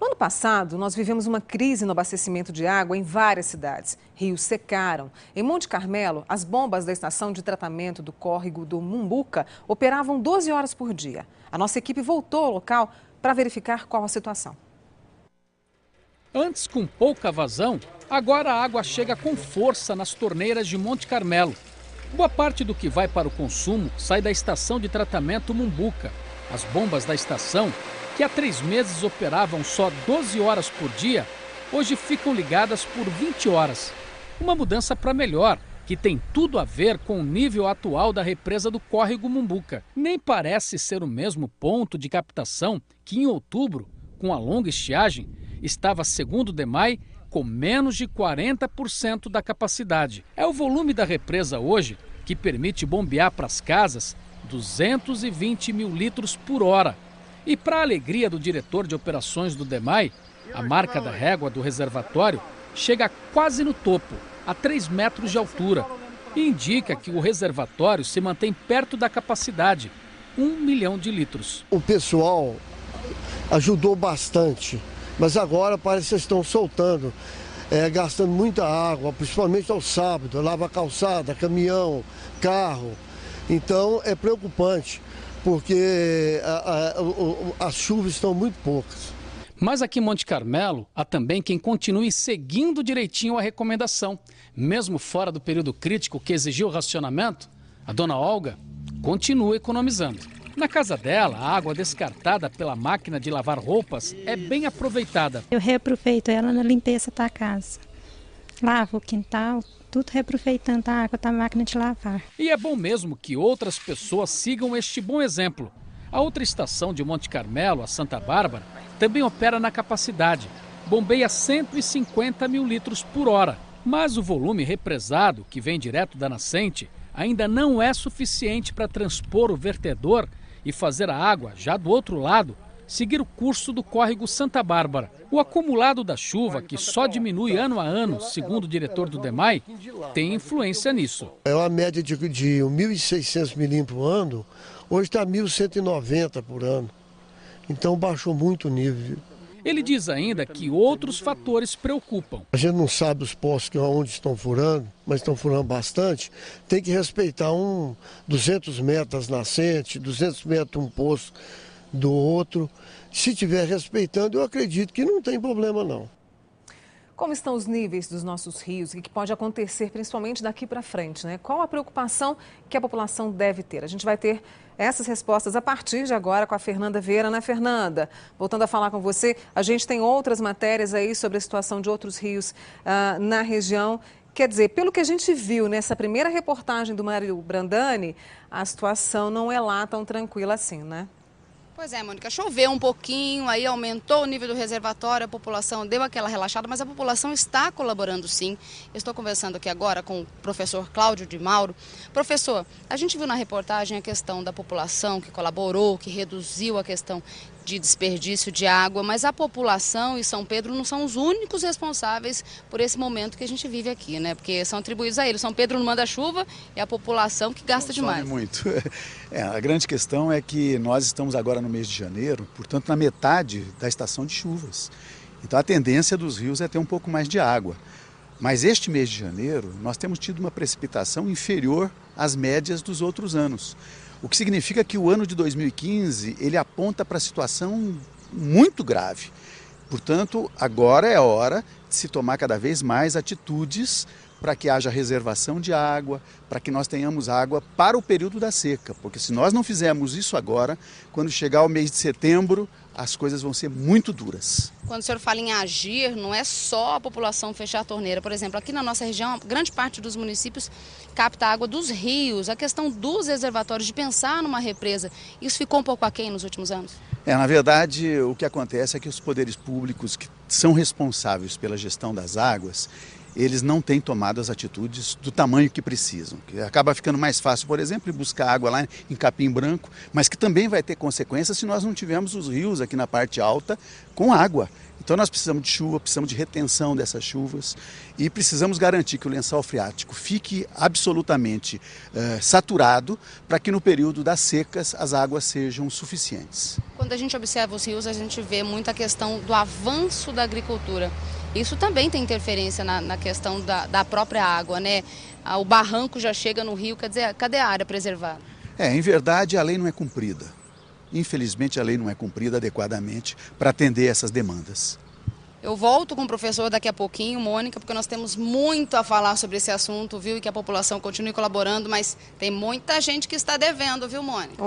No ano passado, nós vivemos uma crise no abastecimento de água em várias cidades. Rios secaram. Em Monte Carmelo, as bombas da estação de tratamento do córrego do Mumbuca operavam 12 horas por dia. A nossa equipe voltou ao local para verificar qual a situação. Antes com pouca vazão, agora a água chega com força nas torneiras de Monte Carmelo. Boa parte do que vai para o consumo sai da estação de tratamento Mumbuca. As bombas da estação, que há 3 meses operavam só 12 horas por dia, hoje ficam ligadas por 20 horas. Uma mudança para melhor, que tem tudo a ver com o nível atual da represa do córrego Mumbuca. Nem parece ser o mesmo ponto de captação que em outubro, com a longa estiagem, estava, segundo o DEMAI, com menos de 40% da capacidade. É o volume da represa hoje que permite bombear para as casas 220 mil litros por hora. E para a alegria do diretor de operações do DEMAI, a marca da régua do reservatório chega quase no topo, a 3 metros de altura, e indica que o reservatório se mantém perto da capacidade, 1 milhão de litros. O pessoal ajudou bastante, mas agora parece que estão soltando, gastando muita água, principalmente ao sábado, lava calçada, caminhão, carro. Então é preocupante, porque as chuvas estão muito poucas. Mas aqui em Monte Carmelo, há também quem continue seguindo direitinho a recomendação. Mesmo fora do período crítico que exigiu o racionamento, a dona Olga continua economizando. Na casa dela, a água descartada pela máquina de lavar roupas é bem aproveitada. Eu reaproveito ela na limpeza da casa. Lavo o quintal, tudo reaproveitando a água da máquina de lavar. E é bom mesmo que outras pessoas sigam este bom exemplo. A outra estação de Monte Carmelo, a Santa Bárbara, também opera na capacidade. Bombeia 150 mil litros por hora. Mas o volume represado, que vem direto da nascente, ainda não é suficiente para transpor o vertedor e fazer a água, já do outro lado, seguir o curso do córrego Santa Bárbara. O acumulado da chuva, que só diminui ano a ano, segundo o diretor do DEMAI, tem influência nisso. É uma média de 1.600 milímetros por ano, hoje está 1.190 por ano. Então baixou muito o nível. Ele diz ainda que outros fatores preocupam. A gente não sabe os postos onde estão furando, mas estão furando bastante. Tem que respeitar 200 metros nascente, 200 metros um posto do outro. Se estiver respeitando, eu acredito que não tem problema não. Como estão os níveis dos nossos rios e o que pode acontecer principalmente daqui para frente, né? Qual a preocupação que a população deve ter? A gente vai ter essas respostas a partir de agora com a Fernanda Vieira, né, Fernanda? Voltando a falar com você, a gente tem outras matérias aí sobre a situação de outros rios na região. Quer dizer, pelo que a gente viu nessa primeira reportagem do Mário Brandani, a situação não é lá tão tranquila assim, né? Pois é, Mônica, choveu um pouquinho, aí aumentou o nível do reservatório, a população deu aquela relaxada, mas a população está colaborando sim. Eu estou conversando aqui agora com o professor Cláudio de Mauro. Professor, a gente viu na reportagem a questão da população que colaborou, que reduziu a questão de desperdício de água, mas a população e São Pedro não são os únicos responsáveis por esse momento que a gente vive aqui, né? Porque são atribuídos a eles. São Pedro não manda chuva e a população que gasta demais. Muito. A grande questão é que nós estamos agora no mês de janeiro, portanto na metade da estação de chuvas. Então a tendência dos rios é ter um pouco mais de água. Mas este mês de janeiro nós temos tido uma precipitação inferior às médias dos outros anos. O que significa que o ano de 2015 ele aponta para a situação muito grave. Portanto, agora é a hora de se tomar cada vez mais atitudes para que haja reservação de água, para que nós tenhamos água para o período da seca. Porque se nós não fizermos isso agora, quando chegar o mês de setembro, as coisas vão ser muito duras. Quando o senhor fala em agir, não é só a população fechar a torneira. Por exemplo, aqui na nossa região, grande parte dos municípios capta água dos rios. A questão dos reservatórios, de pensar numa represa, isso ficou um pouco aquém nos últimos anos? Na verdade, o que acontece é que os poderes públicos que são responsáveis pela gestão das águas, eles não têm tomado as atitudes do tamanho que precisam. Que acaba ficando mais fácil, por exemplo, buscar água lá em Capim Branco, mas que também vai ter consequências se nós não tivermos os rios aqui na parte alta com água. Então Então nós precisamos de chuva, precisamos de retenção dessas chuvas e precisamos garantir que o lençol freático fique absolutamente saturado para que no período das secas as águas sejam suficientes. Quando a gente observa os rios, a gente vê muita questão do avanço da agricultura. Isso também tem interferência na questão da própria água, né? O barranco já chega no rio, quer dizer, cadê a área preservada? Em verdade, a lei não é cumprida. Infelizmente, a lei não é cumprida adequadamente para atender essas demandas. Eu volto com o professor daqui a pouquinho, Mônica, porque nós temos muito a falar sobre esse assunto, viu? E que a população continue colaborando, mas tem muita gente que está devendo, viu, Mônica?